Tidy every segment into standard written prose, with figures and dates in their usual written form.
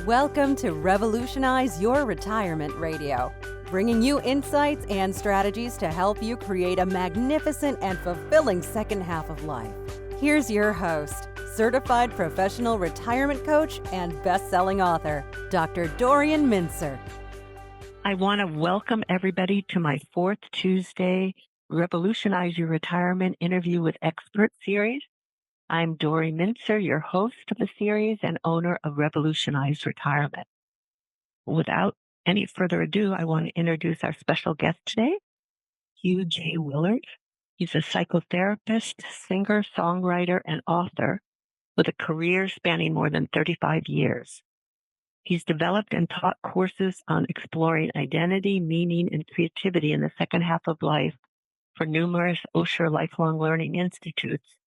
Welcome to Revolutionize Your Retirement Radio, bringing you insights and strategies to help you create a magnificent and fulfilling second half of life. Here's your host, certified professional retirement coach and best-selling author, Dr. Dorian Mintzer. I want to welcome everybody to my fourth Tuesday Revolutionize Your Retirement Interview with Expert series. I'm Dori Mintzer, your host of the series and owner of Revolutionize Retirement. Without any further ado, I want to introduce our special guest today, Hugh J. Willard. He's a psychotherapist, singer, songwriter, and author with a career spanning more than 35 years. He's developed and taught courses on exploring identity, meaning, and creativity in the second half of life for numerous Osher lifelong learning institutes,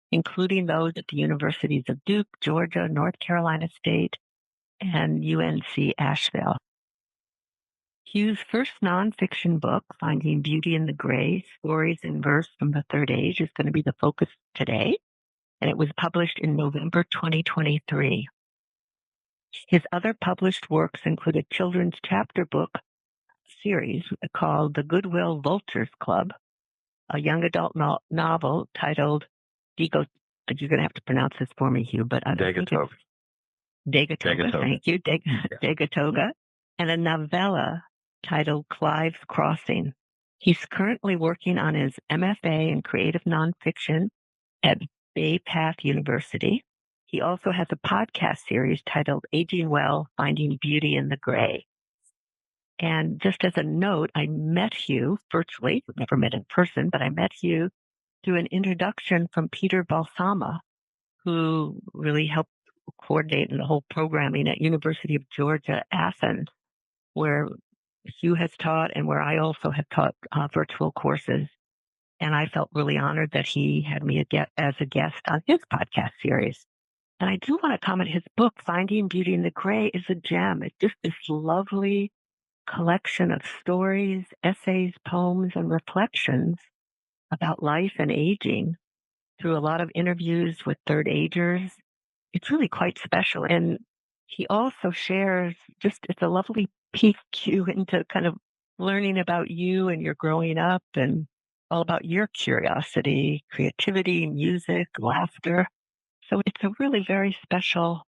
including those at the universities of Duke, Georgia, North Carolina State, and UNC Asheville. Hugh's first nonfiction book, Finding Beauty in the Gray, Stories in Verse from the Third Age, is going to be the focus today, and it was published in November 2023. His other published works include a children's chapter book series called The Goodwill Vultures Club, a young adult novel titled you're going to have to pronounce this for me, Hugh, but I don't think it's Dagatoga. Thank you, Dagatoga, and a novella titled Clive's Crossing. He's currently working on his MFA in creative nonfiction at Bay Path University. He also has a podcast series titled Aging Well, Finding Beauty in the Gray. And just as a note, I met Hugh virtually, never met in person, but I met Hugh through an introduction from Peter Balsama, who really helped coordinate the whole programming at University of Georgia, Athens, where Hugh has taught and where I also have taught virtual courses. And I felt really honored that he had me as a guest on his podcast series. And I do want to comment, his book, Finding Beauty in the Gray, is a gem. It's just this lovely collection of stories, essays, poems, and reflections about life and aging through a lot of interviews with third agers. It's really quite special. And he also shares it's a lovely peek into kind of learning about you and your growing up and all about your curiosity, creativity, music, laughter. So it's a really very special,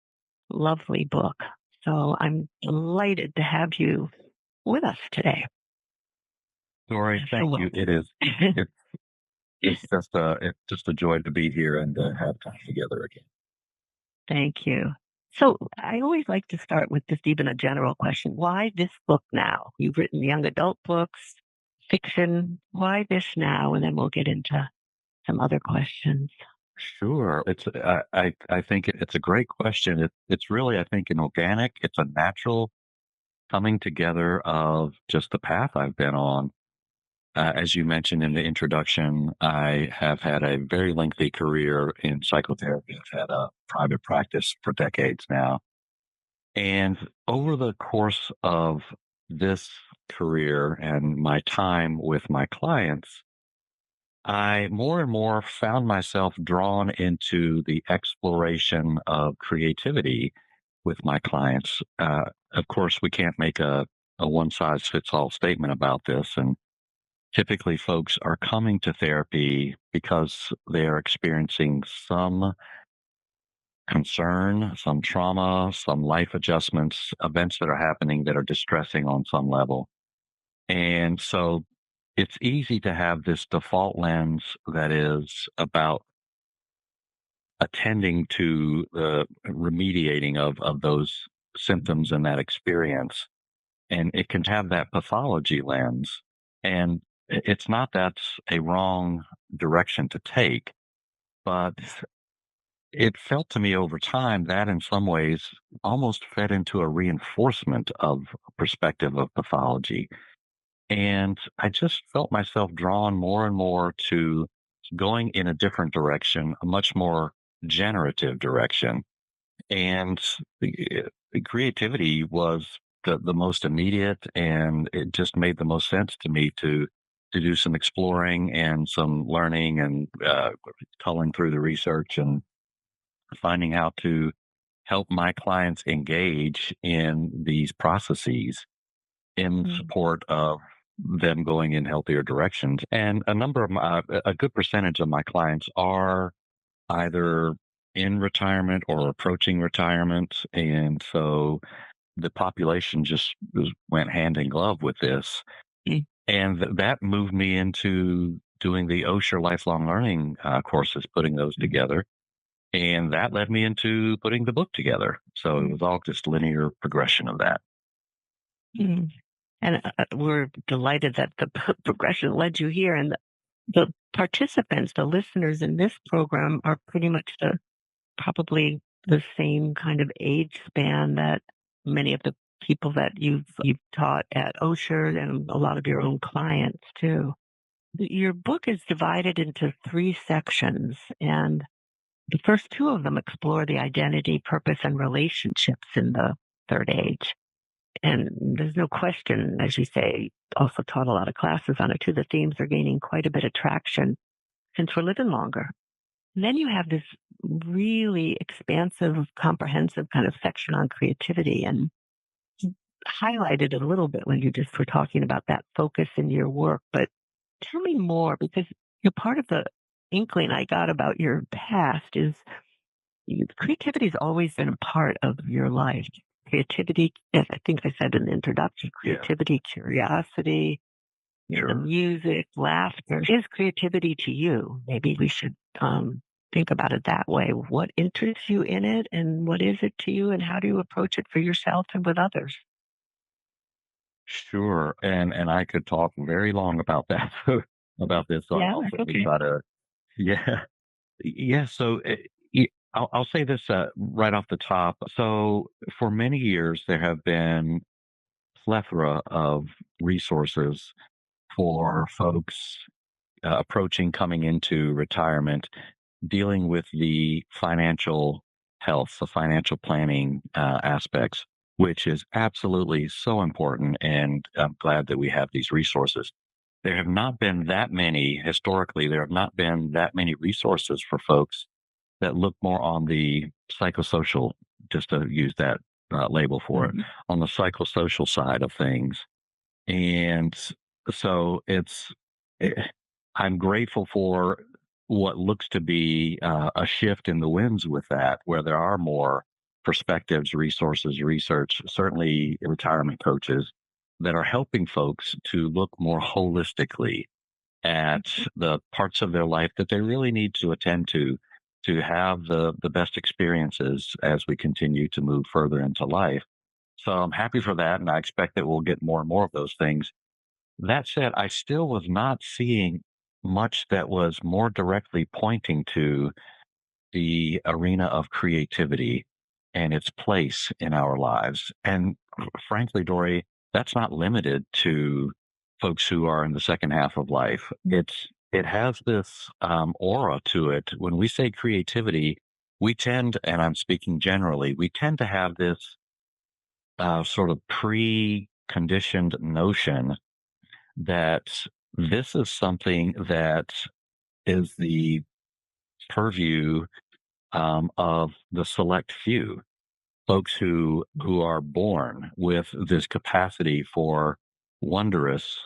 lovely book. So I'm delighted to have you with us today. Dori, thank you. It is. It's just a joy to be here and to have time together again. Thank you. So I always like to start with just even a general question. Why this book now? You've written young adult books, fiction. Why this now? And then we'll get into some other questions. Sure. I think it's a great question. It's really, I think, an organic, it's a natural coming together of just the path I've been on. As you mentioned in the introduction, I have had a very lengthy career in psychotherapy. I've had a private practice for decades now. And over the course of this career and my time with my clients, I more and more found myself drawn into the exploration of creativity with my clients. Of course, we can't make a one-size-fits-all statement about this. And typically, folks are coming to therapy because they are experiencing some concern, some trauma, some life adjustments, events that are happening that are distressing on some level. And so it's easy to have this default lens that is about attending to the remediating of those symptoms and that experience. And it can have that pathology lens. And it's not that's a wrong direction to take, but it felt to me over time that in some ways almost fed into a reinforcement of perspective of pathology. And I just felt myself drawn more and more to going in a different direction, a much more generative direction. And the creativity was the most immediate, and it just made the most sense to me to do some exploring and some learning and culling through the research and finding how to help my clients engage in these processes in Mm. support of them going in healthier directions. And a good percentage of my clients are either in retirement or approaching retirement. And so the population went hand in glove with this. Mm. And that moved me into doing the Osher lifelong learning courses, putting those together. And that led me into putting the book together. So it was all just linear progression of that. Mm. And we're delighted that the progression led you here. And the participants, the listeners in this program are pretty much probably the same kind of age span that many of the people that you've taught at Osher and a lot of your own clients too. Your book is divided into three sections, and the first two of them explore the identity, purpose, and relationships in the third age. And there's no question, as you say, also taught a lot of classes on it too. The themes are gaining quite a bit of traction since we're living longer. And then you have this really expansive, comprehensive kind of section on creativity, and highlighted a little bit when you just were talking about that focus in your work. But tell me more, because you're part of the inkling I got about your past is creativity has always been a part of your life. Creativity, as I think I said in the introduction, Yeah. creativity, curiosity, the Sure. music, laughter. Is creativity to you? Maybe we should think about it that way. What interests you in it, and what is it to you, and how do you approach it for yourself and with others? Sure. And I could talk very long about that, about this. So Yeah, I'll that's certainly okay. try to, yeah. Yeah. So I'll say this right off the top. So for many years, there have been plethora of resources for folks approaching coming into retirement, dealing with the financial health, the financial planning aspects, which is absolutely so important. And I'm glad that we have these resources. There have not been that many, historically, there have not been that many resources for folks that look more on the psychosocial, just to use that label for it, on the psychosocial side of things. And so eh, I'm grateful for what looks to be a shift in the winds with that, where there are more perspectives, resources, research, certainly retirement coaches that are helping folks to look more holistically at the parts of their life that they really need to attend to have the best experiences as we continue to move further into life. So I'm happy for that, and I expect that we'll get more and more of those things. That said, I still was not seeing much that was more directly pointing to the arena of creativity and its place in our lives. And frankly, Dory, that's not limited to folks who are in the second half of life. It has this aura to it. When we say creativity, we tend, and I'm speaking generally, we tend to have this sort of pre-conditioned notion that this is something that is the purview of the select few folks who are born with this capacity for wondrous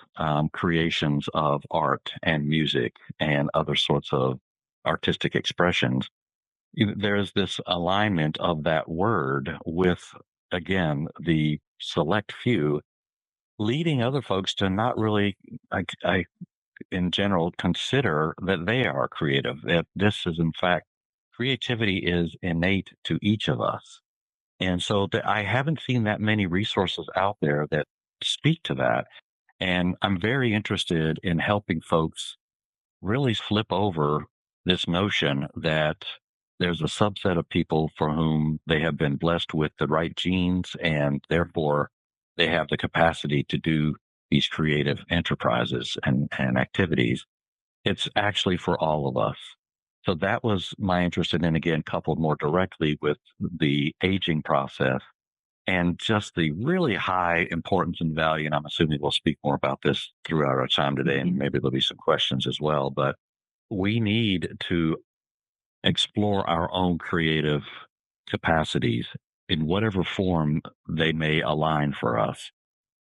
creations of art and music and other sorts of artistic expressions. There's this alignment of that word with, again, the select few, leading other folks to not really, I in general, consider that they are creative, that this is, in fact, creativity is innate to each of us. And so I haven't seen that many resources out there that speak to that. And I'm very interested in helping folks really flip over this notion that there's a subset of people for whom they have been blessed with the right genes and therefore they have the capacity to do these creative enterprises and activities. It's actually for all of us. So that was my interest in, and again, coupled more directly with the aging process and just the really high importance and value. And I'm assuming we'll speak more about this throughout our time today, and maybe there'll be some questions as well. But we need to explore our own creative capacities in whatever form they may align for us.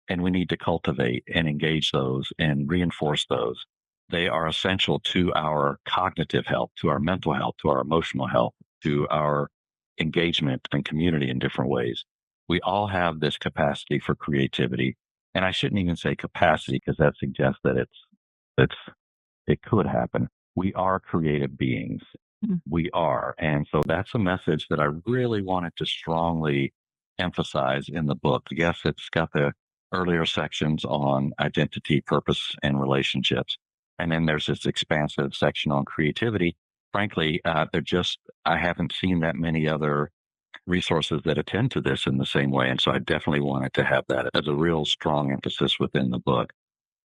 And we need to cultivate and engage those and reinforce those. They are essential to our cognitive health, to our mental health, to our emotional health, to our engagement and community in different ways. We all have this capacity for creativity. And I shouldn't even say capacity because that suggests that it's it could happen. We are creative beings. We are. And so that's a message that I really wanted to strongly emphasize in the book. Yes, it's got the earlier sections on identity, purpose, and relationships. And then there's this expansive section on creativity. Frankly, I haven't seen that many other resources that attend to this in the same way. And so I definitely wanted to have that as a real strong emphasis within the book.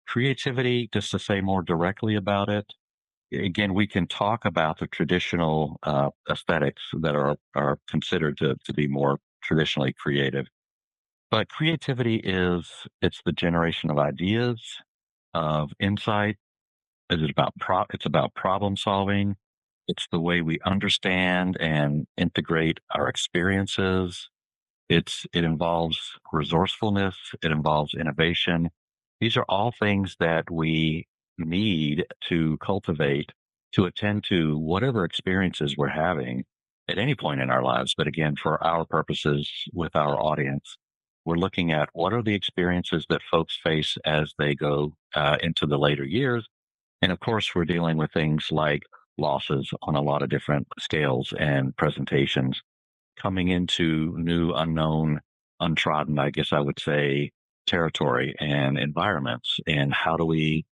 Creativity, just to say more directly about it, again, we can talk about the traditional aesthetics that are considered to be more traditionally creative. But creativity it's the generation of ideas, of insight. It's about problem solving. It's the way we understand and integrate our experiences. It involves resourcefulness. It involves innovation. These are all things that we need to cultivate to attend to whatever experiences we're having at any point in our lives. But again, for our purposes with our audience, we're looking at what are the experiences that folks face as they go into the later years. And of course, we're dealing with things like losses on a lot of different scales and presentations, coming into new, unknown, untrodden, I guess I would say, territory and environments. And how do we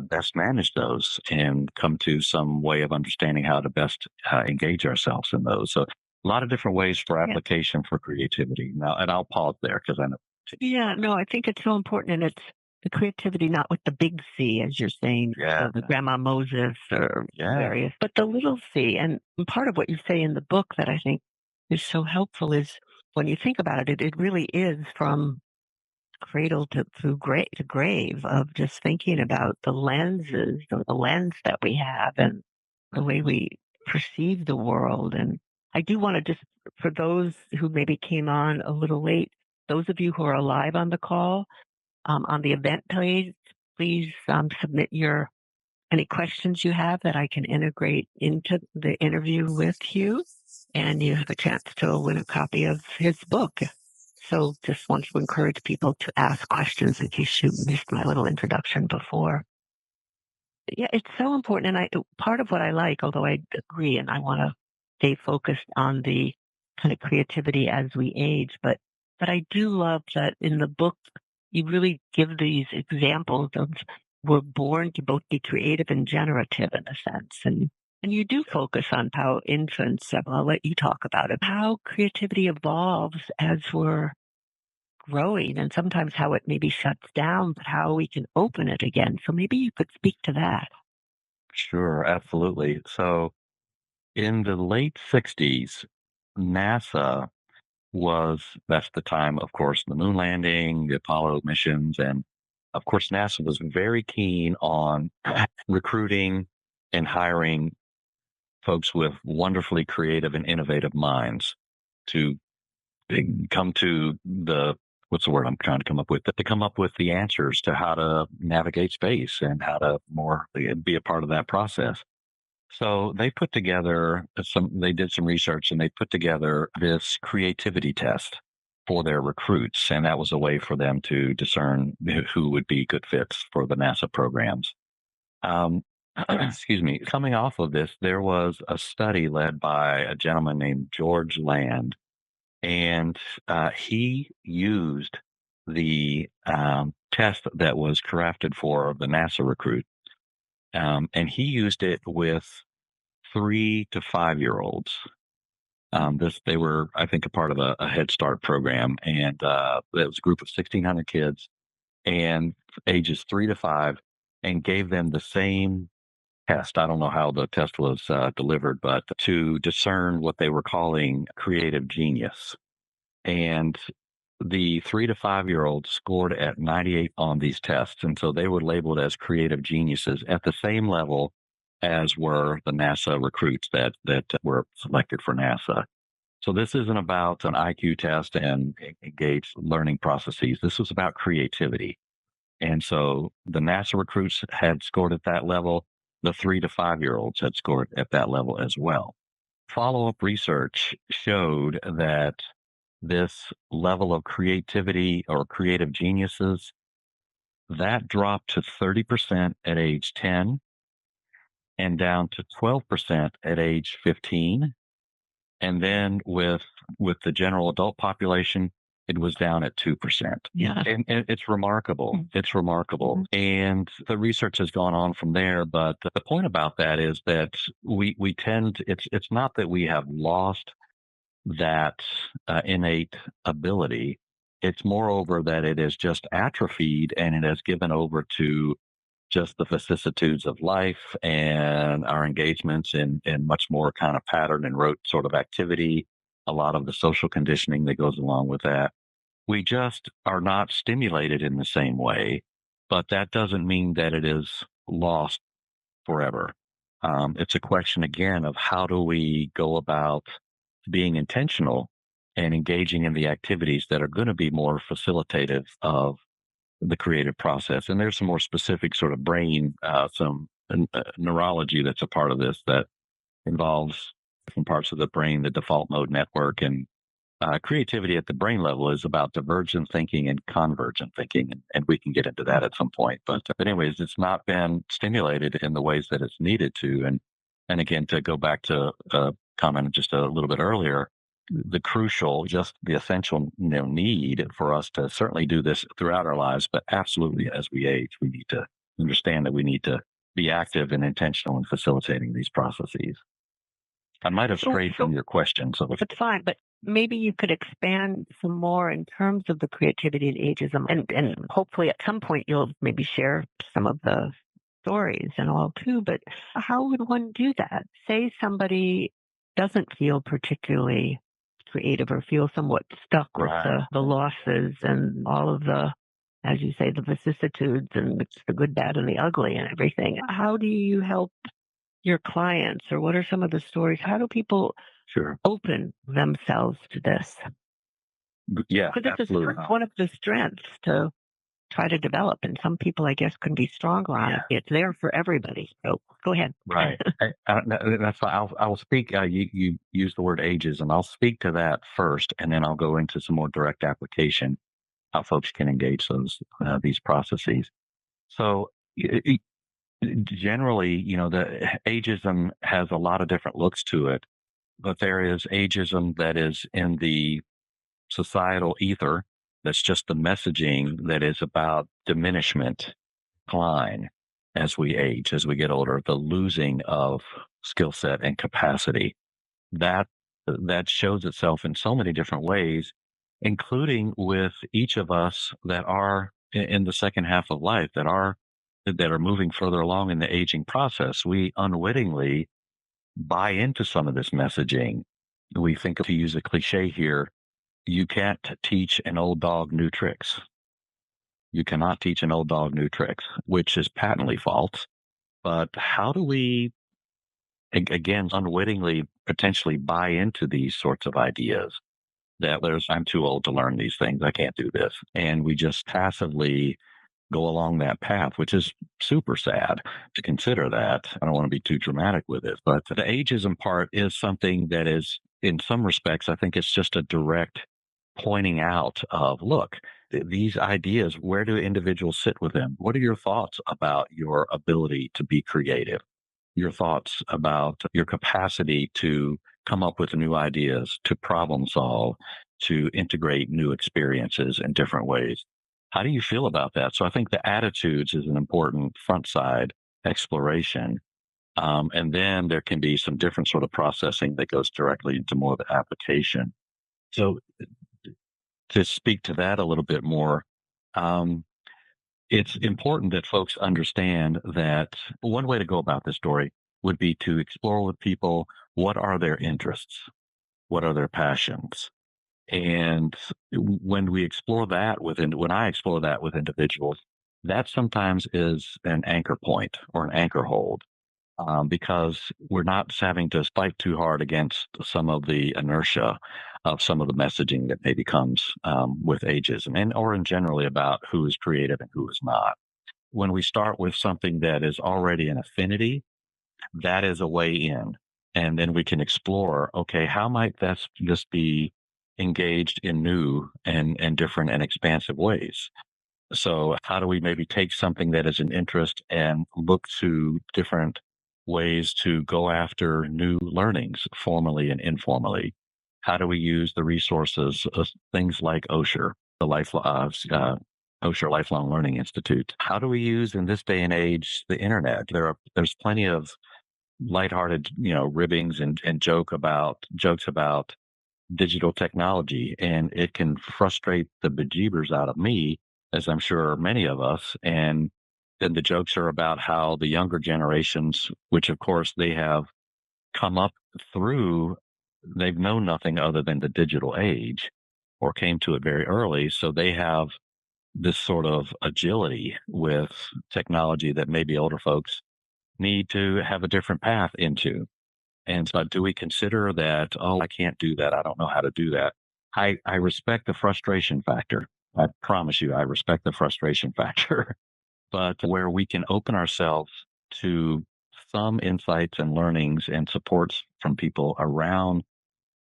best manage those and come to some way of understanding how to best engage ourselves in those? So, a lot of different ways for application for creativity. Now, and I'll pause there because I know. Yeah, no, I think it's so important. And it's the creativity, not with the big C, as you're saying, Yeah. the Grandma Moses or Yeah. various, but the little C. And part of what you say in the book that I think is so helpful is when you think about it, it really is from cradle to grave of just thinking about the lenses, the lens that we have and the way we perceive the world. And I do want to just, for those who maybe came on a little late, those of you who are alive on the call, on the event page, please submit any questions you have that I can integrate into the interview with Hugh, and you have a chance to win a copy of his book. So just want to encourage people to ask questions in case you missed my little introduction before. Yeah, it's so important. And part of what I like, although I agree, and I want to stay focused on the kind of creativity as we age, but I do love that in the book, you really give these examples of we're born to both be creative and generative in a sense. And you do focus on how infants, I'll let you talk about it, how creativity evolves as we're growing and sometimes how it maybe shuts down, but how we can open it again. So maybe you could speak to that. Sure, absolutely. So, in the late 60s, NASA that's the time, of course, the moon landing, the Apollo missions. And of course, NASA was very keen on recruiting and hiring folks with wonderfully creative and innovative minds to come to what's the word I'm trying to come up with? To come up with the answers to how to navigate space and how to more be a part of that process. So they did some research and they put together this creativity test for their recruits. And that was a way for them to discern who would be good fits for the NASA programs. Excuse me. Coming off of this, there was a study led by a gentleman named George Land, and he used the test that was crafted for the NASA recruit. And he used it with 3 to 5 year olds. They were, I think, a part of a Head Start program, and it was a group of 1,600 kids, and ages 3 to 5, and gave them the same test. I don't know how the test was delivered, but to discern what they were calling creative genius. And the 3 to 5 year olds scored at 98 on these tests, and so they were labeled as creative geniuses at the same level as were the NASA recruits that were selected for NASA. So this isn't about an IQ test and engaged learning processes. This was about creativity. And so the NASA recruits had scored at that level. The 3 to 5 year olds had scored at that level as well. Follow up research showed that this level of creativity or creative geniuses that dropped to 30% at age 10 and down to 12% at age 15. And then with the general adult population, it was down at 2%. Yeah. And it's remarkable. It's remarkable. And the research has gone on from there. But the point about that is that we tend, it's not that we have lost that innate ability. It's moreover that it is just atrophied and it has given over to just the vicissitudes of life and our engagements in much more kind of pattern and rote sort of activity, a lot of the social conditioning that goes along with that. We just are not stimulated in the same way, but that doesn't mean that it is lost forever. It's a question again of how do we go about being intentional and engaging in the activities that are going to be more facilitative of the creative process. And there's some more specific sort of brain, some neurology that's a part of this that involves different parts of the brain, the default mode network. And creativity at the brain level is about divergent thinking and convergent thinking. And we can get into that at some point. But anyways, it's not been stimulated in the ways that it's needed to. And again, to go back to a comment just a little bit earlier, the crucial, just the essential need for us to certainly do this throughout our lives, but absolutely as we age, we need to understand that we need to be active and intentional in facilitating these processes. I might have strayed from your question. So it's fine, but maybe you could expand some more in terms of the creativity and ageism. And hopefully at some point you'll maybe share some of the stories and all too. But how would one do that? Say somebody doesn't feel particularly creative or feel somewhat stuck with the losses and all of the, as you say, the vicissitudes and the good, bad, and the ugly and everything. How do you help your clients, or what are some of the stories? How do people open themselves to this? Yeah, because absolutely. It's one of the strengths to try to develop, and some people, I guess, can be stronger on it. It's there for everybody. So go ahead. Right. That's why I'll speak. You use the word ageism. I'll speak to that first, and then I'll go into some more direct application, how folks can engage these processes. So generally, the ageism has a lot of different looks to it, but there is ageism that is in the societal ether. That's just the messaging that is about diminishment, decline as we age, as we get older, the losing of skill set and capacity. That shows itself in so many different ways, including with each of us that are in the second half of life, that are moving further along in the aging process. We unwittingly buy into some of this messaging. We think, to use a cliche here, you can't teach an old dog new tricks. You cannot teach an old dog new tricks, which is patently false. But how do we, again, unwittingly potentially buy into these sorts of ideas that I'm too old to learn these things. I can't do this. And we just passively go along that path, which is super sad to consider that. I don't want to be too dramatic with it, but the ageism part is something that is, in some respects, I think it's just a direct pointing out of, look, these ideas, where do individuals sit with them? What are your thoughts about your ability to be creative? Your thoughts about your capacity to come up with new ideas, to problem solve, to integrate new experiences in different ways? How do you feel about that? So I think the attitudes is an important front side exploration. And then there can be some different sort of processing that goes directly into more of the application. So to speak to that a little bit more, it's important that folks understand that one way to go about this story would be to explore with people, what are their interests? What are their passions? And when we explore that when I explore that with individuals, that sometimes is an anchor point or an anchor hold. because we're not having to fight too hard against some of the inertia of some of the messaging that maybe comes with ageism and or in generally about who is creative and who is not. When we start with something that is already an affinity, that is a way in. And then we can explore, okay, how might this be engaged in new and different and expansive ways? So, how do we maybe take something that is an interest and look to different ways to go after new learnings, formally and informally? How do we use the resources of things like OSHR, the OSHR Lifelong Learning Institute? How do we use in this day and age the internet? There's plenty of lighthearted, ribbings and jokes about digital technology, and it can frustrate the bejeebers out of me, as I'm sure many of us. And then the jokes are about how the younger generations, which of course they have come up through, they've known nothing other than the digital age or came to it very early. So they have this sort of agility with technology that maybe older folks need to have a different path into. And so do we consider that, oh, I can't do that. I don't know how to do that. I respect the frustration factor. I promise you, I respect the frustration factor. But where we can open ourselves to some insights and learnings and supports from people around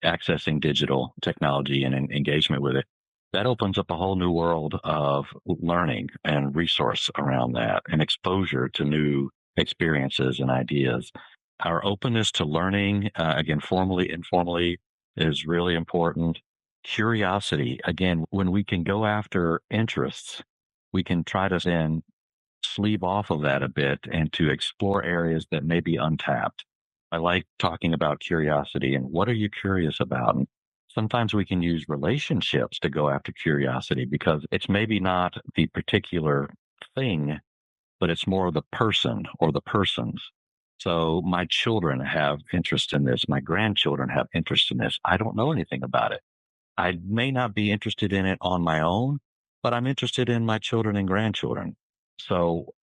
accessing digital technology and engagement with it, that opens up a whole new world of learning and resource around that and exposure to new experiences and ideas. Our openness to learning, again, formally, informally, is really important. Curiosity, again, when we can go after interests, we can try to then sleeve off of that a bit and to explore areas that may be untapped. I like talking about curiosity and what are you curious about? And sometimes we can use relationships to go after curiosity because it's maybe not the particular thing, but it's more the person or the persons. So my children have interest in this. My grandchildren have interest in this. I don't know anything about it. I may not be interested in it on my own, but I'm interested in my children and grandchildren. So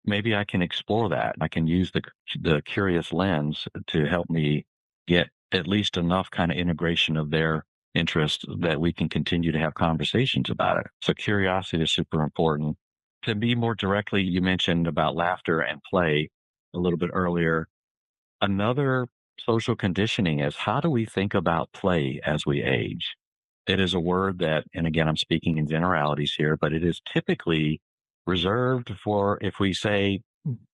maybe I can explore that. I can use the curious lens to help me get at least enough kind of integration of their interest that we can continue to have conversations about it. So curiosity is super important. To be more directly, you mentioned about laughter and play a little bit earlier. Another social conditioning is how do we think about play as we age? It is a word that, and again, I'm speaking in generalities here, but it is typically reserved for if we say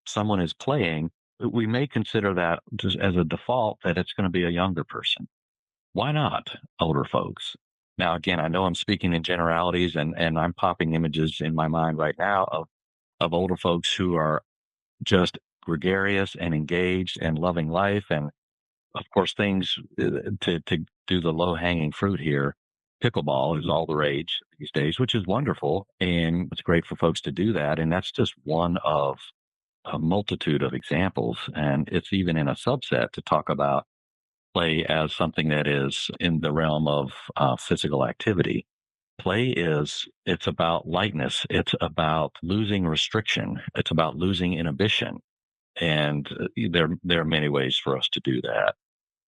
someone is playing, we may consider that just as a default that it's going to be a younger person. Why not older folks? Now, again, I know I'm speaking in generalities and I'm popping images in my mind right now of older folks who are just gregarious and engaged and loving life. And of course, things to do the low hanging fruit here. Pickleball is all the rage these days, which is wonderful. And it's great for folks to do that. And that's just one of a multitude of examples. And it's even in a subset to talk about play as something that is in the realm of physical activity. It's about lightness. It's about losing restriction. It's about losing inhibition. And there are many ways for us to do that.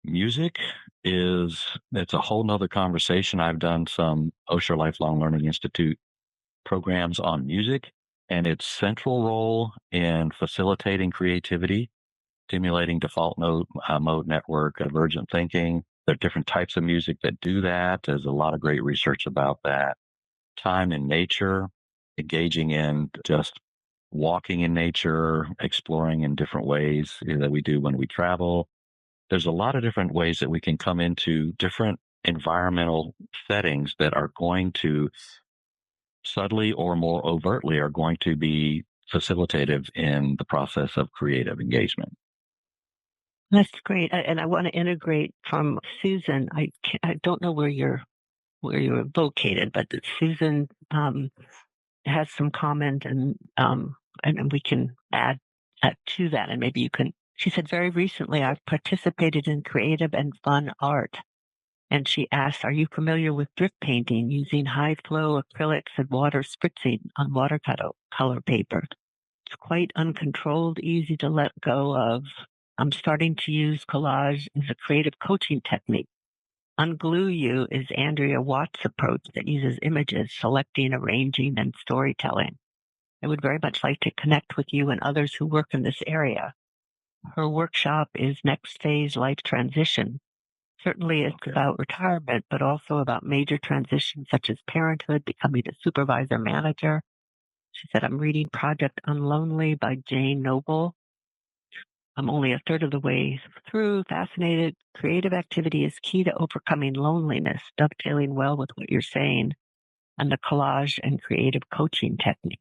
Music it's a whole nother conversation. I've done some OSHR Lifelong Learning Institute programs on music and its central role in facilitating creativity, stimulating default mode network, divergent thinking. There are different types of music that do that. There's a lot of great research about that. Time in nature, engaging in just walking in nature, exploring in different ways that we do when we travel. There's a lot of different ways that we can come into different environmental settings that are going to subtly or more overtly are going to be facilitative in the process of creative engagement. That's great. And I want to integrate from Susan. I don't know where you're located, but Susan has some comment and we can add to that. And maybe you can. She said, very recently, I've participated in creative and fun art. And she asked, are you familiar with drip painting using high flow acrylics and water spritzing on watercolor paper? It's quite uncontrolled, easy to let go of. I'm starting to use collage as a creative coaching technique. Unglue You is Andrea Watt's approach that uses images, selecting, arranging, and storytelling. I would very much like to connect with you and others who work in this area. Her workshop is Next Phase Life Transition. Certainly it's about retirement, but also about major transitions such as parenthood, becoming a supervisor manager. She said, I'm reading Project Unlonely by Jane Noble. I'm only a third of the way through, fascinated. Creative activity is key to overcoming loneliness, dovetailing well with what you're saying, and the collage and creative coaching technique.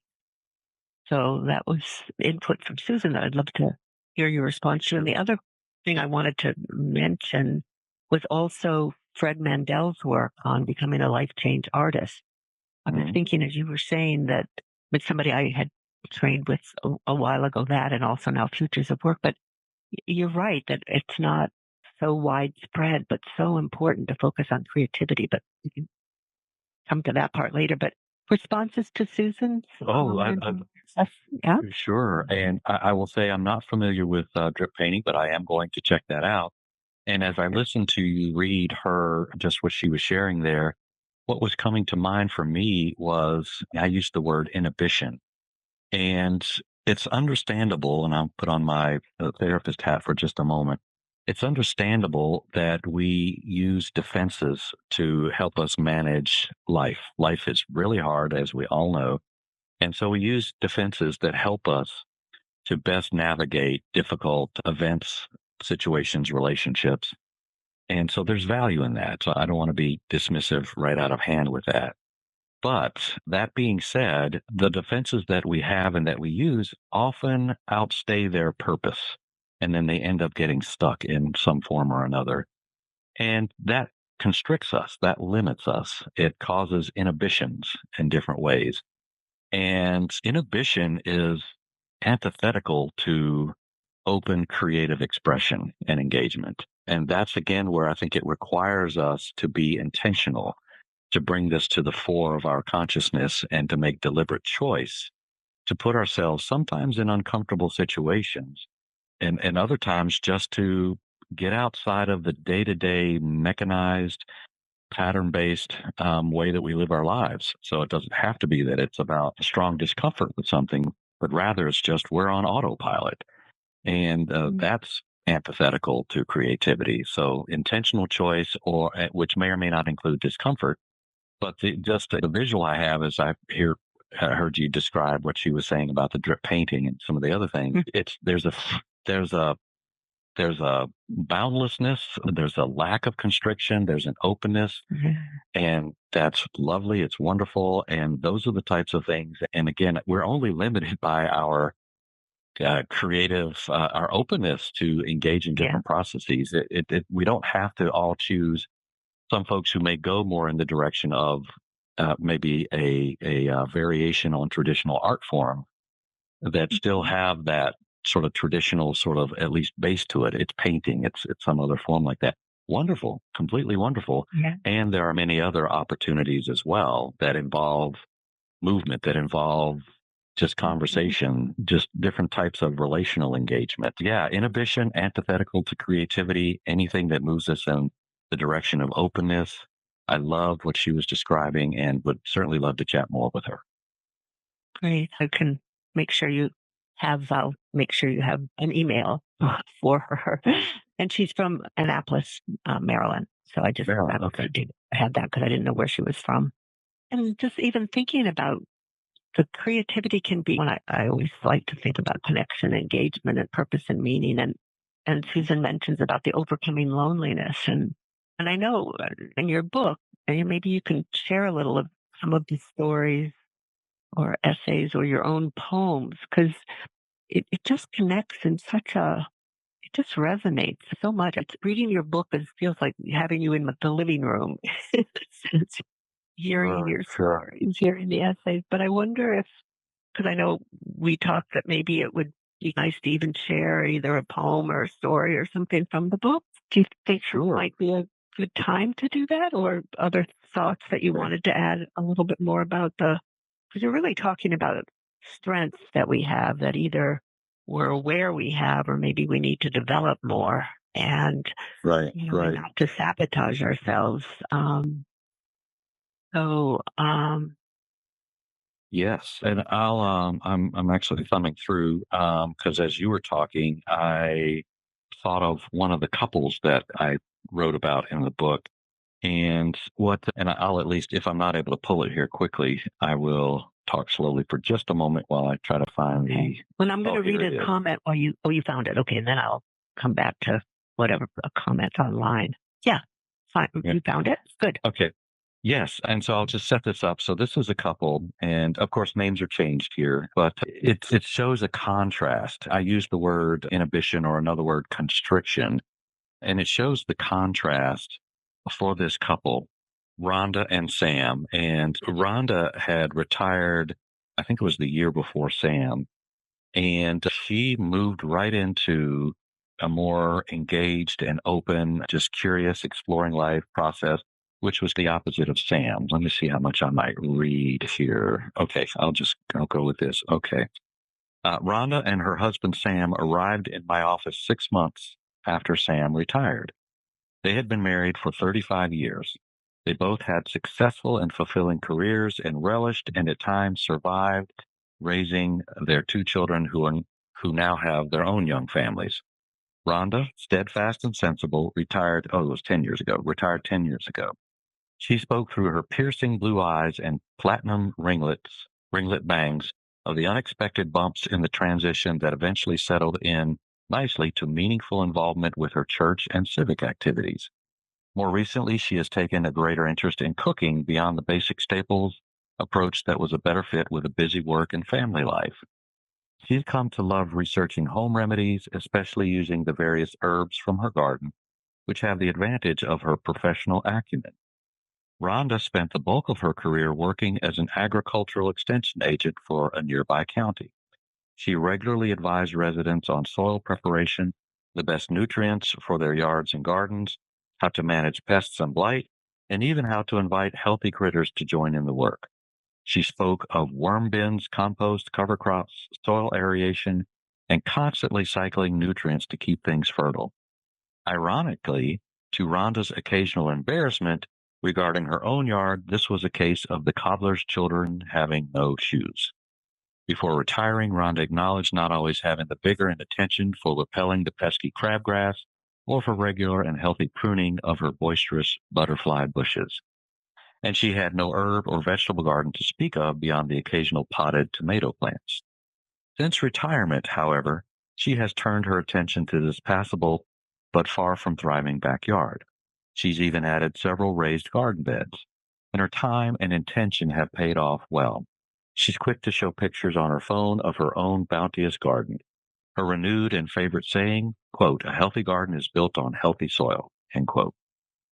So that was input from Susan that I'd love to hear your response to. And the other thing I wanted to mention was also Fred Mandel's work on becoming a life change artist. I was thinking as you were saying that with somebody I had trained with a while ago that, and also now Futures of Work, but you're right that it's not so widespread, but so important to focus on creativity. But we can come to that part later. But responses to Susan's Oh, yeah. sure. And I will say I'm not familiar with drip painting, but I am going to check that out. And as I listened to you read her, just what she was sharing there, what was coming to mind for me was I used the word inhibition. And it's understandable, and I'll put on my therapist hat for just a moment. It's understandable that we use defenses to help us manage life. Life is really hard, as we all know. And so we use defenses that help us to best navigate difficult events, situations, relationships. And so there's value in that. So I don't want to be dismissive right out of hand with that. But that being said, the defenses that we have and that we use often outstay their purpose. And then they end up getting stuck in some form or another. And that constricts us, that limits us. It causes inhibitions in different ways. And inhibition is antithetical to open creative expression and engagement. And that's again where I think it requires us to be intentional, to bring this to the fore of our consciousness and to make deliberate choice to put ourselves sometimes in uncomfortable situations and other times just to get outside of the day-to-day mechanized pattern-based way that we live our lives. So it doesn't have to be that it's about strong discomfort with something, but rather it's just we're on autopilot. And that's antithetical to creativity. So intentional choice, or which may or may not include discomfort, but just the visual I have as heard you describe what she was saying about the drip painting and some of the other things. It's there's a there's a boundlessness, there's a lack of constriction, there's an openness, and that's lovely. It's wonderful, and those are the types of things. And again, we're only limited by our creative, our openness to engage in different processes. We don't have to all choose. Some folks who may go more in the direction of maybe a variation on traditional art form that still have that sort of traditional sort of at least base to it. It's painting. It's some other form like that. Wonderful, completely wonderful. Yeah. And there are many other opportunities as well that involve movement, that involve just conversation, just different types of relational engagement. Yeah, inhibition, antithetical to creativity, anything that moves us in the direction of openness. I loved what she was describing and would certainly love to chat more with her. Great. I can make sure you I'll make sure you have an email for her. And she's from Annapolis, Maryland. So I just Maryland, okay. I had that because I didn't know where she was from. And just even thinking about the creativity can be when I always like to think about connection, engagement, and purpose and meaning. And Susan mentions about the overcoming loneliness. And I know in your book, and maybe you can share a little of some of the stories or essays or your own poems, because it just connects in it just resonates so much. It's, reading your book feels like having you in the living room. It's hearing your stories, hearing the essays. But I wonder if, because I know we talked that maybe it would be nice to even share either a poem or a story or something from the book. Do you think it might be a good time to do that, or other thoughts that you wanted to add a little bit more about because you're really talking about strengths that we have that either we're aware we have or maybe we need to develop more and, Right, and right. not to sabotage ourselves. So, Yes, and I'm actually thumbing through because as you were talking, I thought of one of the couples that I wrote about in the book, and I'll at least, if I'm not able to pull it here quickly, I will talk slowly for just a moment while I try to find okay. Well, I'm going oh, to here read it a is. comment while you found it. Okay. And then I'll come back to whatever a comment online. Yeah. Fine. Yeah. You found it? Good. Okay. Yes, and so I'll just set this up. So this is a couple, and of course names are changed here, but it shows a contrast. I use the word inhibition or another word constriction, and it shows the contrast for this couple, Rhonda and Sam. And Rhonda had retired, I think it was the year before Sam, and she moved right into a more engaged and open, just curious, exploring life process, which was the opposite of Sam. Let me see how much I might read here. Okay, I'll go with this. Okay. Rhonda and her husband Sam arrived in my office 6 months after Sam retired. They had been married for 35 years. They both had successful and fulfilling careers and relished and at times survived raising their two children who now have their own young families. Rhonda, steadfast and sensible, it was 10 years ago, retired 10 years ago. She spoke through her piercing blue eyes and platinum ringlet bangs of the unexpected bumps in the transition that eventually settled in nicely to meaningful involvement with her church and civic activities. More recently, she has taken a greater interest in cooking beyond the basic staples approach that was a better fit with a busy work and family life. She's come to love researching home remedies, especially using the various herbs from her garden, which have the advantage of her professional acumen. Rhonda spent the bulk of her career working as an agricultural extension agent for a nearby county. She regularly advised residents on soil preparation, the best nutrients for their yards and gardens, how to manage pests and blight, and even how to invite healthy critters to join in the work. She spoke of worm bins, compost, cover crops, soil aeration, and constantly cycling nutrients to keep things fertile. Ironically, to Rhonda's occasional embarrassment regarding her own yard, this was a case of the cobbler's children having no shoes. Before retiring, Rhonda acknowledged not always having the vigor and attention for repelling the pesky crabgrass or for regular and healthy pruning of her boisterous butterfly bushes. And she had no herb or vegetable garden to speak of beyond the occasional potted tomato plants. Since retirement, however, she has turned her attention to this passable but far from thriving backyard. She's even added several raised garden beds, and her time and intention have paid off well. She's quick to show pictures on her phone of her own bounteous garden. Her renewed and favorite saying, quote, "A healthy garden is built on healthy soil," end quote.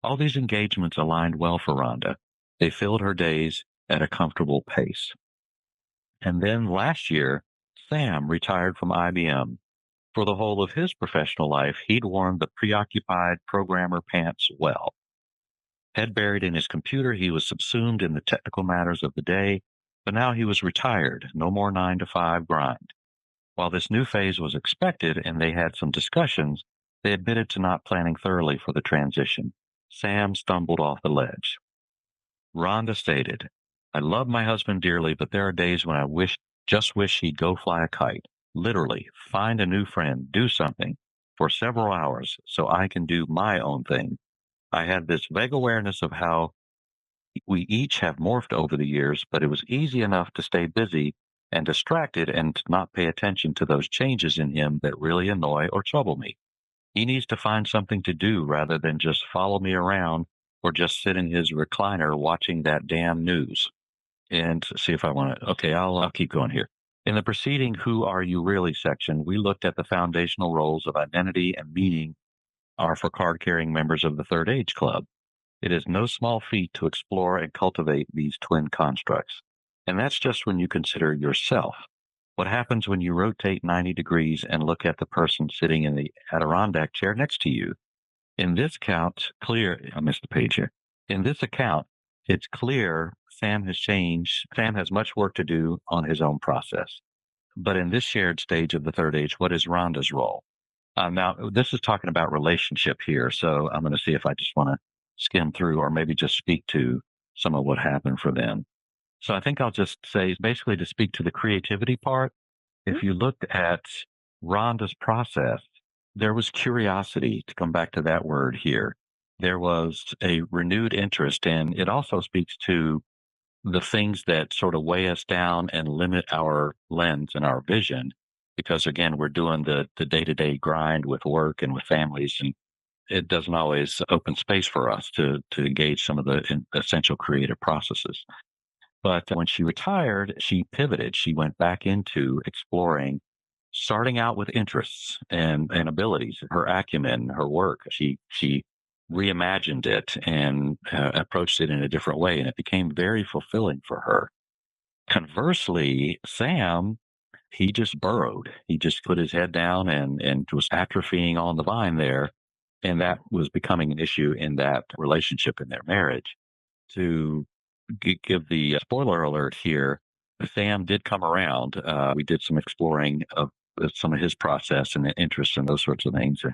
All these engagements aligned well for Rhonda. They filled her days at a comfortable pace. And then last year, Sam retired from IBM. For the whole of his professional life, he'd worn the preoccupied programmer pants well. Head buried in his computer, he was subsumed in the technical matters of the day, but now he was retired, no more 9 to 5 grind. While this new phase was expected and they had some discussions, they admitted to not planning thoroughly for the transition. Sam stumbled off the ledge. Rhonda stated, "I love my husband dearly, but there are days when just wish he'd go fly a kite. Literally, find a new friend, do something for several hours so I can do my own thing. I had this vague awareness of how we each have morphed over the years, but it was easy enough to stay busy and distracted and to not pay attention to those changes in him that really annoy or trouble me. He needs to find something to do rather than just follow me around or just sit in his recliner watching that damn news." And see if I want to. Okay, I'll keep going here. In the preceding Who Are You Really section, we looked at the foundational roles of identity and meaning are for card carrying members of the Third Age Club. It is no small feat to explore and cultivate these twin constructs. And that's just when you consider yourself. What happens when you rotate 90 degrees and look at the person sitting in the Adirondack chair next to you? I missed the page here. In this account, it's clear Sam has changed. Sam has much work to do on his own process. But in this shared stage of the third age, what is Rhonda's role? Now, this is talking about relationship here. So I'm going to see if I just want to skim through or maybe just speak to some of what happened for them. So I think I'll just say basically to speak to the creativity part. If you looked at Rhonda's process, there was curiosity, to come back to that word here. There was a renewed interest, and it also speaks to the things that sort of weigh us down and limit our lens and our vision. Because again, we're doing the day-to-day grind with work and with families, and it doesn't always open space for us to engage some of the essential creative processes. But when she retired, she pivoted. She went back into exploring, starting out with interests and abilities, her acumen, her work. She reimagined it and approached it in a different way, and it became very fulfilling for her. Conversely, Sam, he just burrowed. He just put his head down and was atrophying on the vine there, and that was becoming an issue in that relationship in their marriage. To give the spoiler alert here, Sam did come around. We did some exploring of some of his process and interest and those sorts of things.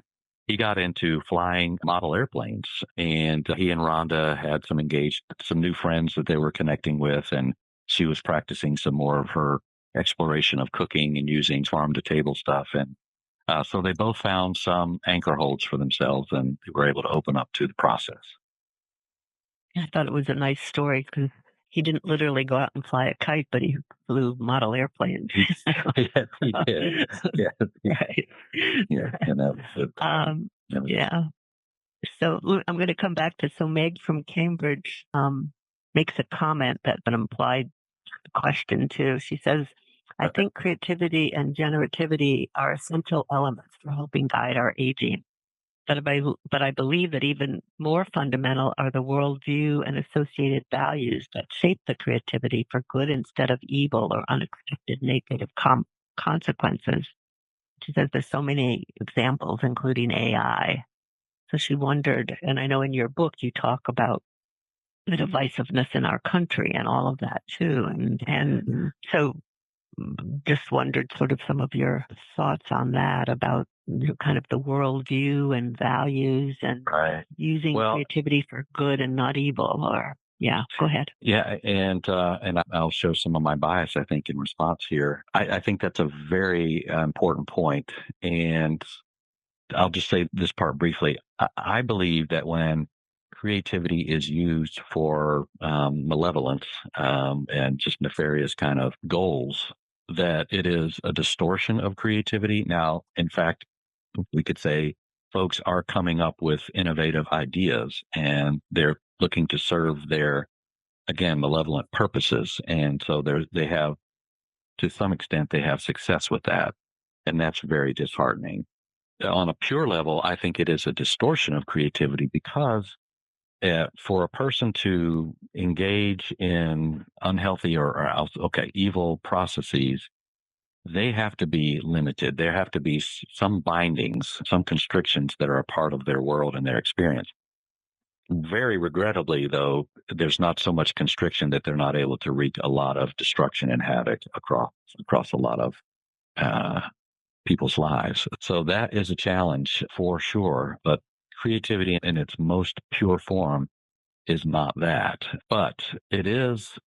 He got into flying model airplanes, and he and Rhonda had some new friends that they were connecting with, and she was practicing some more of her exploration of cooking and using farm to table stuff. And so they both found some anchor holds for themselves, and they were able to open up to the process. I thought it was a nice story because he didn't literally go out and fly a kite, but he flew model airplanes. Yes, he did. Yes, Right. yeah, and that was it. Yeah. So I'm going to come back to, so Meg from Cambridge makes a comment that implied the question too. She says, I think creativity and generativity are essential elements for helping guide our aging. But I believe that even more fundamental are the worldview and associated values that shape the creativity for good instead of evil or unexpected negative consequences. She says there's so many examples, including AI. So she wondered, and I know in your book you talk about the divisiveness in our country and all of that too. And so just wondered sort of some of your thoughts on that about kind of the worldview and values and Right. using Well, creativity for good and not evil. Or yeah, go ahead. yeah, and I'll show some of my bias, I think, in response here. I think that's a very important point, and I'll just say this part briefly. I believe that when creativity is used for malevolence and just nefarious kind of goals, that it is a distortion of creativity. Now, in fact, we could say folks are coming up with innovative ideas and they're looking to serve their, again, malevolent purposes. And so they have, to some extent, they have success with that. And that's very disheartening. On a pure level, I think it is a distortion of creativity because for a person to engage in unhealthy or evil processes, they have to be limited. There have to be some bindings, some constrictions that are a part of their world and their experience. Very regrettably, though, there's not so much constriction that they're not able to wreak a lot of destruction and havoc across a lot of people's lives. So that is a challenge for sure. But creativity in its most pure form is not that. But it is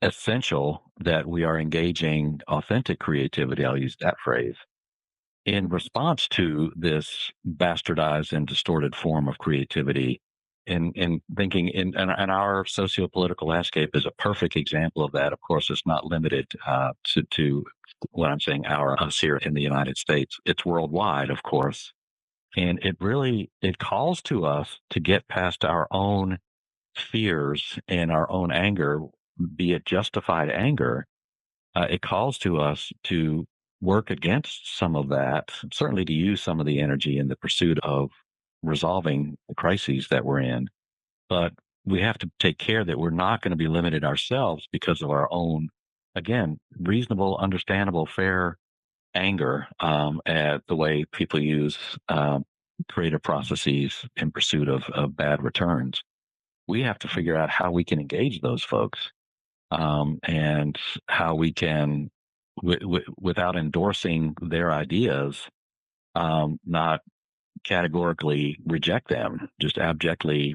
essential that we are engaging authentic creativity. I'll use that phrase in response to this bastardized and distorted form of creativity. In thinking in our socio-political landscape is a perfect example of that. Of course, it's not limited to what I'm saying, us here in the United States. It's worldwide, of course. And it calls to us to get past our own fears and our own anger, be it justified anger. It calls to us to work against some of that, certainly to use some of the energy in the pursuit of resolving the crises that we're in. But we have to take care that we're not going to be limited ourselves because of our own, again, reasonable, understandable, fair anger at the way people use creative processes in pursuit of bad returns. We have to figure out how we can engage those folks. and how we can, without endorsing their ideas, not categorically reject them, just abjectly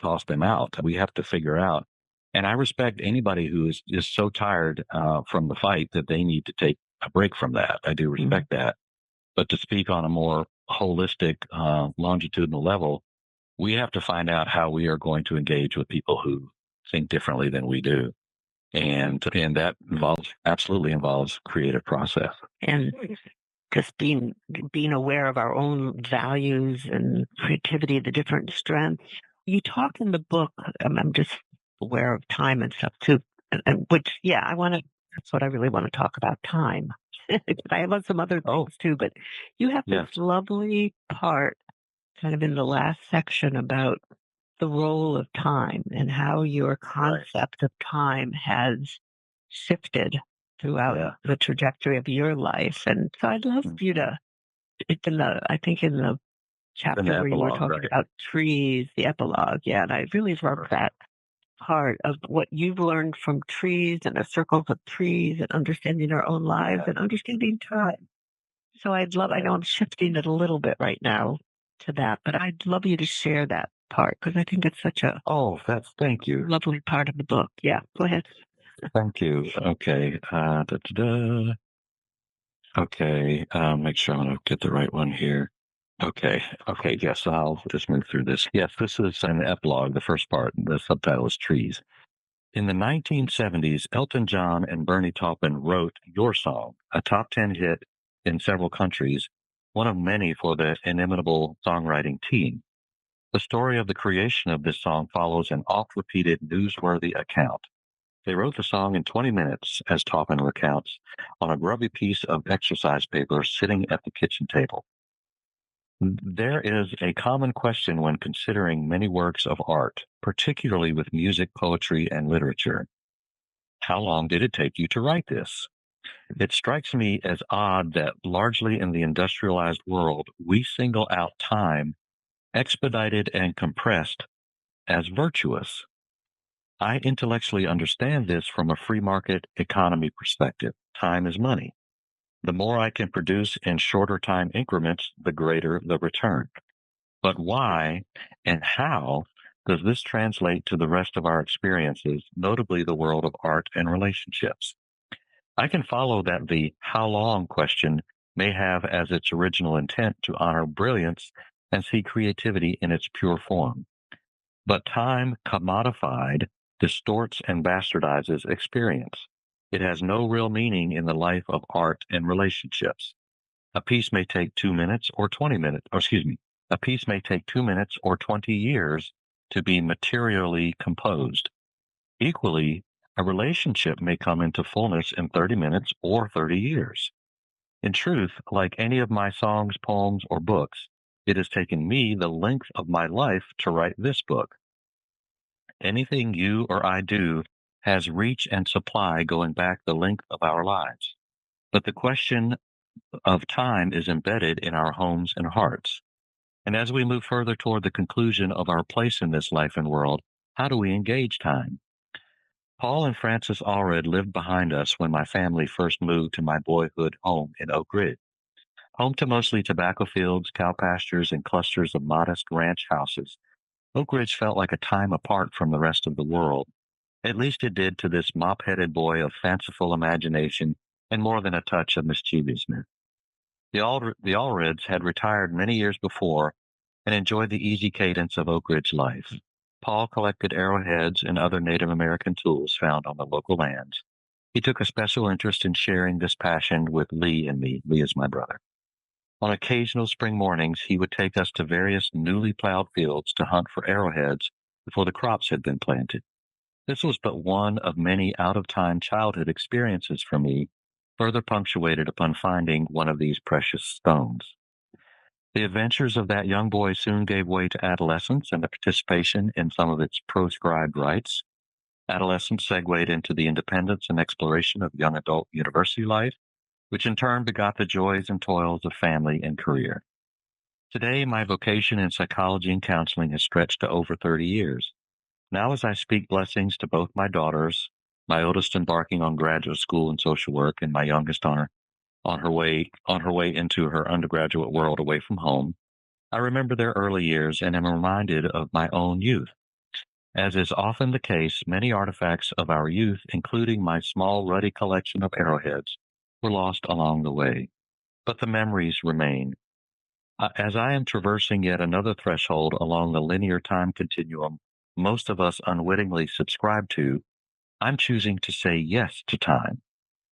toss them out. We have to figure out. And I respect anybody who is just so tired from the fight that they need to take a break from that. I do respect that. But to speak on a more holistic, longitudinal level, we have to find out how we are going to engage with people who think differently than we do. And that absolutely involves creative process. And just being aware of our own values and creativity, the different strengths. You talk in the book, I'm just aware of time and stuff too, and which, yeah, that's what I really want to talk about, time. I have some other things too, but you have Yes. this lovely part kind of in the last section about the role of time and how your concept of time has shifted throughout the trajectory of your life. And so I'd love you to, I think in the chapter where you were talking about trees, the epilogue. Yeah. And I really love that part of what you've learned from trees and the circles of trees and understanding our own lives and understanding time. So I know I'm shifting it a little bit right now to that, but I'd love you to share that part because I think it's such a thank you. lovely part of the book. Yeah, go ahead. Thank you. Okay. Okay. Make sure I'm going to get the right one here. Okay. Okay. Yes, I'll just move through this. Yes, this is an epilogue, the first part. The subtitle is Trees. In the 1970s, Elton John and Bernie Taupin wrote Your Song, a top 10 hit in several countries, one of many for the inimitable songwriting team. The story of the creation of this song follows an oft-repeated newsworthy account. They wrote the song in 20 minutes, as Taupin recounts, on a grubby piece of exercise paper sitting at the kitchen table. There is a common question when considering many works of art, particularly with music, poetry, and literature. How long did it take you to write this? It strikes me as odd that largely in the industrialized world, we single out time, expedited and compressed, as virtuous. I intellectually understand this from a free market economy perspective. Time is money. The more I can produce in shorter time increments, the greater the return. But why and how does this translate to the rest of our experiences, notably the world of art and relationships? I can follow that the how long question may have as its original intent to honor brilliance and see creativity in its pure form. But time commodified distorts and bastardizes experience. It has no real meaning in the life of art and relationships. A piece may take 2 minutes or 20 minutes, a piece may take 2 minutes or 20 years to be materially composed. Equally, a relationship may come into fullness in 30 minutes or 30 years. In truth, like any of my songs, poems, or books, it has taken me the length of my life to write this book. Anything you or I do has reach and supply going back the length of our lives. But the question of time is embedded in our homes and hearts. And as we move further toward the conclusion of our place in this life and world, how do we engage time? Paul and Frances Allred lived behind us when my family first moved to my boyhood home in Oak Ridge. Home to mostly tobacco fields, cow pastures, and clusters of modest ranch houses, Oak Ridge felt like a time apart from the rest of the world. At least it did to this mop-headed boy of fanciful imagination and more than a touch of mischievousness. The Allreds had retired many years before and enjoyed the easy cadence of Oak Ridge life. Paul collected arrowheads and other Native American tools found on the local lands. He took a special interest in sharing this passion with Lee and me. Lee is my brother. On occasional spring mornings, he would take us to various newly plowed fields to hunt for arrowheads before the crops had been planted. This was but one of many out-of-time childhood experiences for me, further punctuated upon finding one of these precious stones. The adventures of that young boy soon gave way to adolescence and the participation in some of its proscribed rites. Adolescence segued into the independence and exploration of young adult university life, which in turn begot the joys and toils of family and career. Today, my vocation in psychology and counseling has stretched to over 30 years. Now, as I speak blessings to both my daughters, my oldest embarking on graduate school in social work, and my youngest on her way into her undergraduate world away from home. I remember their early years and am reminded of my own youth. As is often the case, many artifacts of our youth, including my small ruddy collection of arrowheads, were lost along the way. But the memories remain. As I am traversing yet another threshold along the linear time continuum most of us unwittingly subscribe to, I'm choosing to say yes to time,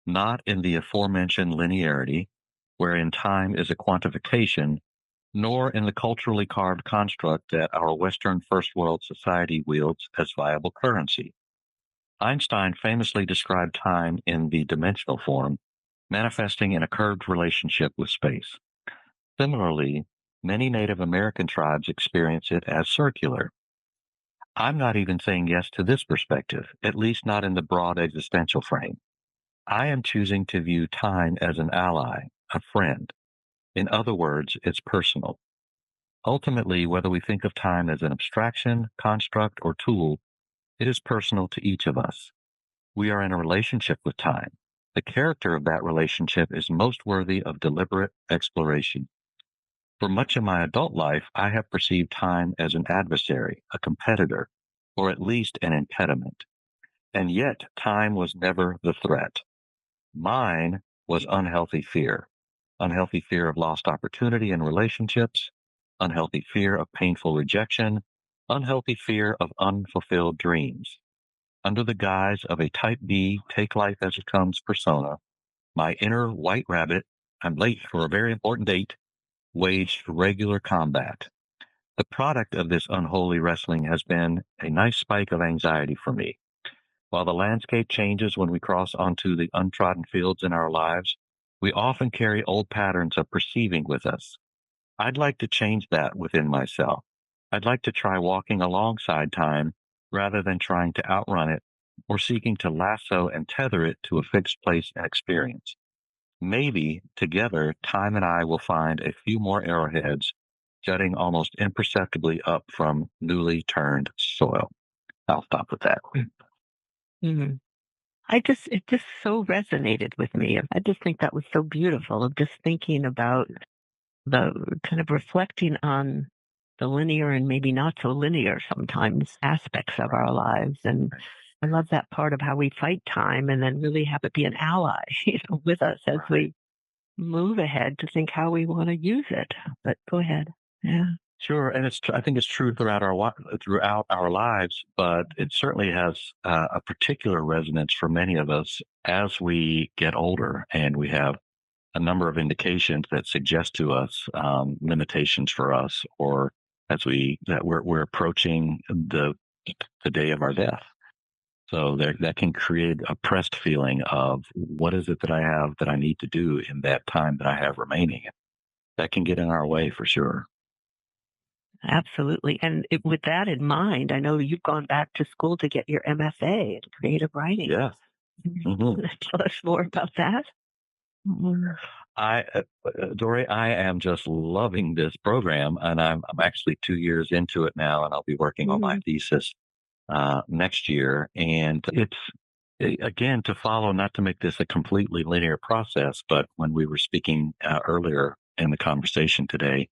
not in the aforementioned linearity, wherein time is a quantification, nor in the culturally carved construct that our Western first world society wields as viable currency. Einstein famously described time in the dimensional form, manifesting in a curved relationship with space. Similarly, many Native American tribes experience it as circular. I'm not even saying yes to this perspective, at least not in the broad existential frame. I am choosing to view time as an ally, a friend. In other words, it's personal. Ultimately, whether we think of time as an abstraction, construct, or tool, it is personal to each of us. We are in a relationship with time. The character of that relationship is most worthy of deliberate exploration. For much of my adult life, I have perceived time as an adversary, a competitor, or at least an impediment. And yet, time was never the threat. Mine was unhealthy fear of lost opportunity in relationships, unhealthy fear of painful rejection, unhealthy fear of unfulfilled dreams. Under the guise of a type B, take life as it comes persona, my inner white rabbit, I'm late for a very important date, waged regular combat. The product of this unholy wrestling has been a nice spike of anxiety for me. While the landscape changes when we cross onto the untrodden fields in our lives, we often carry old patterns of perceiving with us. I'd like to change that within myself. I'd like to try walking alongside time rather than trying to outrun it or seeking to lasso and tether it to a fixed place and experience. Maybe together, time and I will find a few more arrowheads jutting almost imperceptibly up from newly turned soil. I'll stop with that. Mhm. It just so resonated with me. I just think that was so beautiful of just thinking about the kind of reflecting on the linear and maybe not so linear sometimes aspects of our lives. And I love that part of how we fight time and then really have it be an ally, with us as we move ahead to think how we want to use it. But go ahead. Yeah. Sure, and I think it's true throughout our lives, but it certainly has a particular resonance for many of us as we get older, and we have a number of indications that suggest to us limitations for us, or we're approaching the day of our death. So that can create a pressed feeling of what is it that I have that I need to do in that time that I have remaining. That can get in our way for sure. Absolutely. And with that in mind, I know you've gone back to school to get your MFA in creative writing. Yes. Hmm. Tell us more about that. Mhm. Dory, I am just loving this program, and I'm actually 2 years into it now, and I'll be working on my Mhm. thesis next year. And it's again to follow, not to make this a completely linear process, but when we were speaking earlier in the conversation today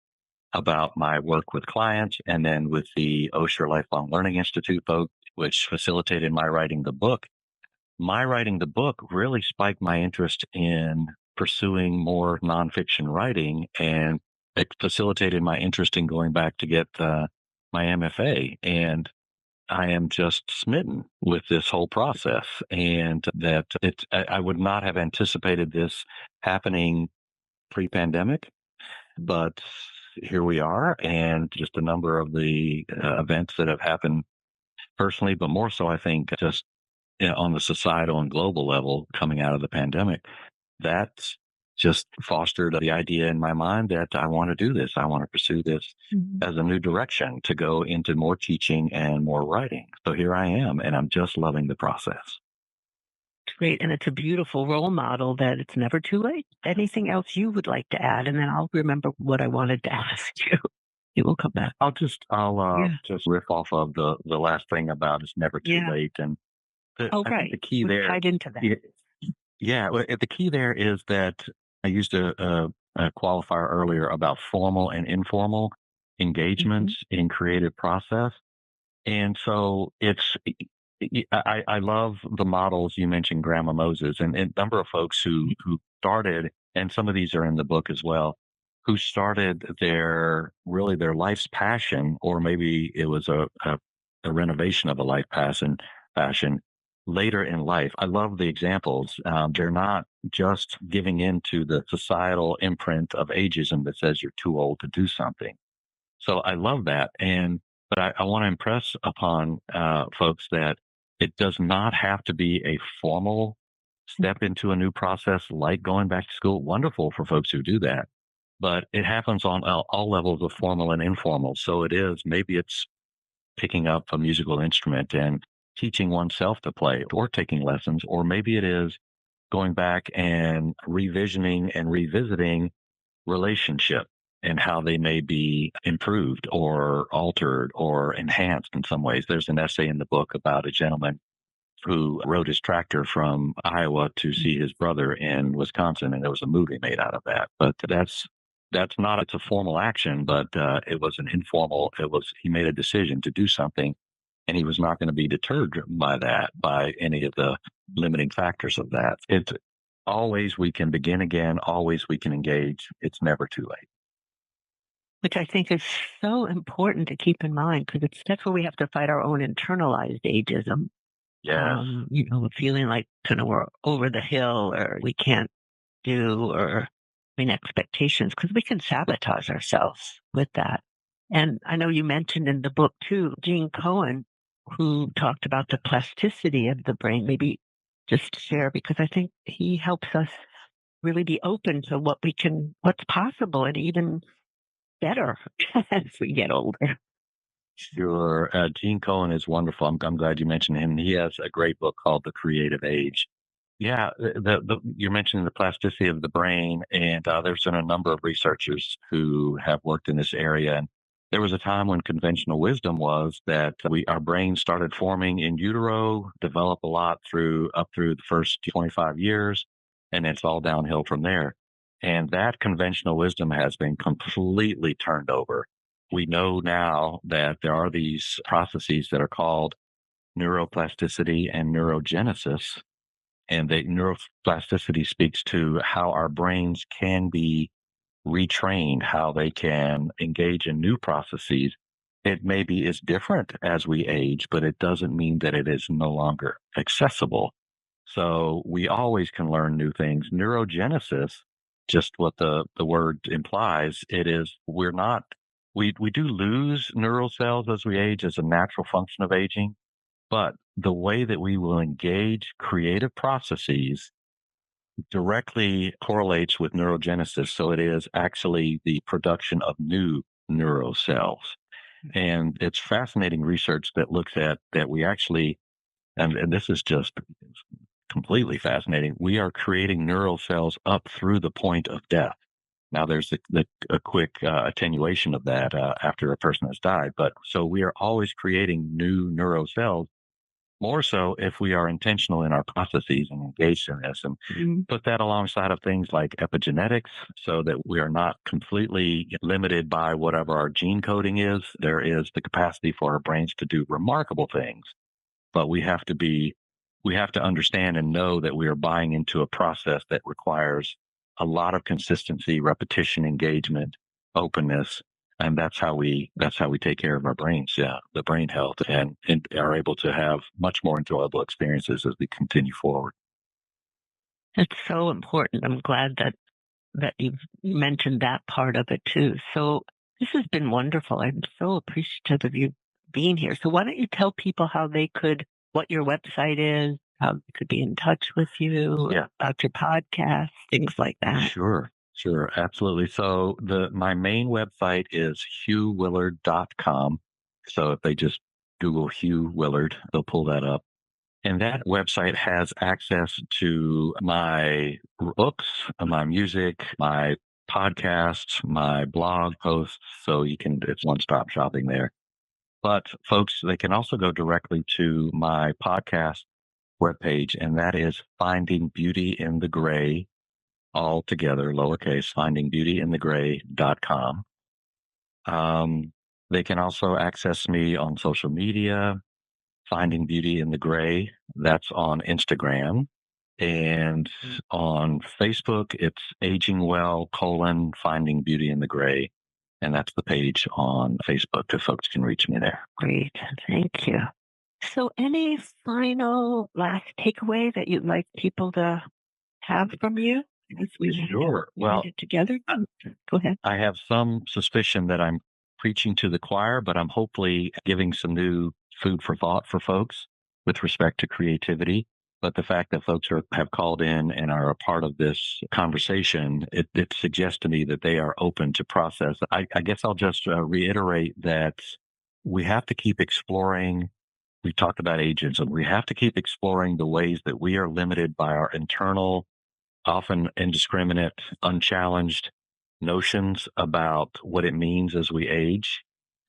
about my work with clients, and then with the Osher Lifelong Learning Institute folks, which facilitated my writing the book really spiked my interest in pursuing more nonfiction writing, and it facilitated my interest in going back to get my MFA. And I am just smitten with this whole process, and that I would not have anticipated this happening pre-pandemic, but here we are, and just a number of the events that have happened personally, but more so, I think, just on the societal and global level coming out of the pandemic, that's just fostered the idea in my mind that I want to do this. I want to pursue this Mhm. as a new direction to go into more teaching and more writing. So here I am, and I'm just loving the process. Great. And it's a beautiful role model that it's never too late. Anything else you would like to add? And then I'll remember what I wanted to ask you. You will come back. I'll Yeah. just riff off of the last thing about it's never too Yeah. late. And Oh, I think right. the key Which there, tied into that. yeah, yeah, well, the key there is that I used a qualifier earlier about formal and informal Hmm. engagements in creative process. And so I love the models you mentioned, Grandma Moses, and a number of folks who started, and some of these are in the book as well, who started their life's passion, or maybe it was a renovation of a life passion later in life. I love the examples. They're not just giving in to the societal imprint of ageism that says you're too old to do something. So I love that. But I want to impress upon folks that it does not have to be a formal step into a new process like going back to school. Wonderful for folks who do that. But it happens on all levels of formal and informal. So maybe it's picking up a musical instrument and teaching oneself to play or taking lessons, or maybe it is going back and revisioning and revisiting relationship and how they may be improved or altered or enhanced in some ways. There's an essay in the book about a gentleman who rode his tractor from Iowa to see his brother in Wisconsin, and there was a movie made out of that. But that's not it's a formal action, but it was an informal. It was he made a decision to do something, and he was not going to be deterred by that by any of the limiting factors of that. It's always we can begin again. Always we can engage. It's never too late. Which I think is so important to keep in mind because that's where we have to fight our own internalized ageism. Yes. Feeling like we're over the hill or we can't do or mean expectations because we can sabotage ourselves with that. And I know you mentioned in the book too, Gene Cohen, who talked about the plasticity of the brain. Maybe just share because I think he helps us really be open to what's possible and even better as we get older. Sure. Gene Cohen is wonderful. I'm glad you mentioned him. He has a great book called The Creative Age. Yeah, you're mentioning the plasticity of the brain, and there's been a number of researchers who have worked in this area. And there was a time when conventional wisdom was that our brains started forming in utero, develop a lot up through the first 25 years, and it's all downhill from there. And that conventional wisdom has been completely turned over. We know now that there are these processes that are called neuroplasticity and neurogenesis, and the neuroplasticity speaks to how our brains can be retrained, how they can engage in new processes. It maybe is different as we age, but it doesn't mean that it is no longer accessible. So we always can learn new things. Neurogenesis, just what the word implies, it is we do lose neural cells as we age as a natural function of aging, but the way that we will engage creative processes directly correlates with neurogenesis. So it is actually the production of new neural cells. And it's fascinating research that looks at that we actually, and this is just completely fascinating. We are creating neural cells up through the point of death. Now, there's a quick attenuation of that after a person has died. But so we are always creating new neural cells, more so if we are intentional in our processes and engaged in this. And Mhm. put that alongside of things like epigenetics so that we are not completely limited by whatever our gene coding is. There is the capacity for our brains to do remarkable things, but we have to understand and know that we are buying into a process that requires a lot of consistency, repetition, engagement, openness. And that's how we take care of our brains, the brain health, and are able to have much more enjoyable experiences as we continue forward. It's so important. I'm glad that you've mentioned that part of it too. So this has been wonderful. I'm so appreciative of you being here. So why don't you tell people what your website is, how they could be in touch with you, Yeah. about your podcast, things like that. Sure, absolutely. So my main website is hughwillard.com. So if they just Google Hugh Willard, they'll pull that up. And that website has access to my books, my music, my podcasts, my blog posts. So it's one-stop shopping there. But folks, they can also go directly to my podcast webpage, and that is Finding Beauty in the Gray, all together, lowercase, findingbeautyinthegray.com. They can also access me on social media, Finding Beauty in the Gray. That's on Instagram. And on Facebook, it's Aging Well, Finding Beauty in the Gray. And that's the page on Facebook if folks can reach me there. Great. Thank you. So any final last takeaway that you'd like people to have from you as we Sure. Well, get together? Go ahead. I have some suspicion that I'm preaching to the choir, but I'm hopefully giving some new food for thought for folks with respect to creativity. But the fact that folks have called in and are a part of this conversation, it suggests to me that they are open to process. I guess I'll just reiterate that we have to keep exploring. We talked about ageism. We have to keep exploring the ways that we are limited by our internal, often indiscriminate, unchallenged notions about what it means as we age,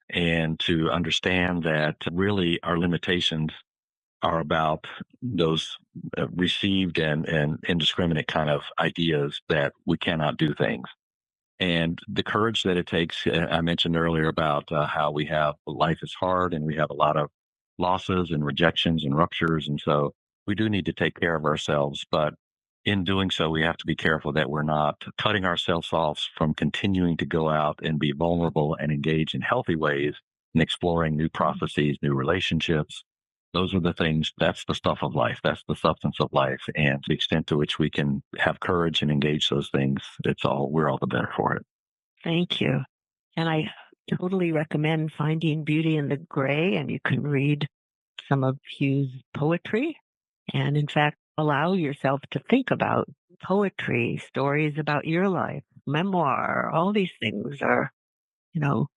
and to understand that really our limitations are about those received and indiscriminate kind of ideas that we cannot do things. And the courage that it takes, I mentioned earlier about how we have life is hard and we have a lot of losses and rejections and ruptures. And so we do need to take care of ourselves. But in doing so, we have to be careful that we're not cutting ourselves off from continuing to go out and be vulnerable and engage in healthy ways and exploring new processes, new relationships. Those are the things, that's the stuff of life. That's the substance of life. And the extent to which we can have courage and engage those things, we're all the better for it. Thank you. And I totally recommend Finding Beauty in the Gray, and you can read some of Hugh's poetry. And in fact, allow yourself to think about poetry, stories about your life, memoir. All these things are,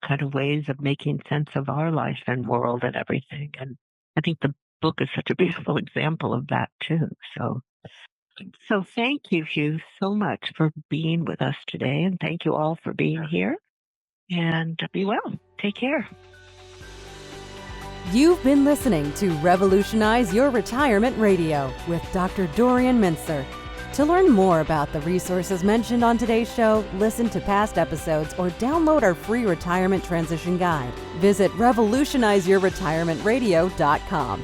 kind of ways of making sense of our life and world and everything. And I think the book is such a beautiful example of that too. So thank you, Hugh, so much for being with us today. And thank you all for being here. And be well. Take care. You've been listening to Revolutionize Your Retirement Radio with Dr. Dorian Mintzer. To learn more about the resources mentioned on today's show, listen to past episodes, or download our free retirement transition guide, visit revolutionizeyourretirementradio.com.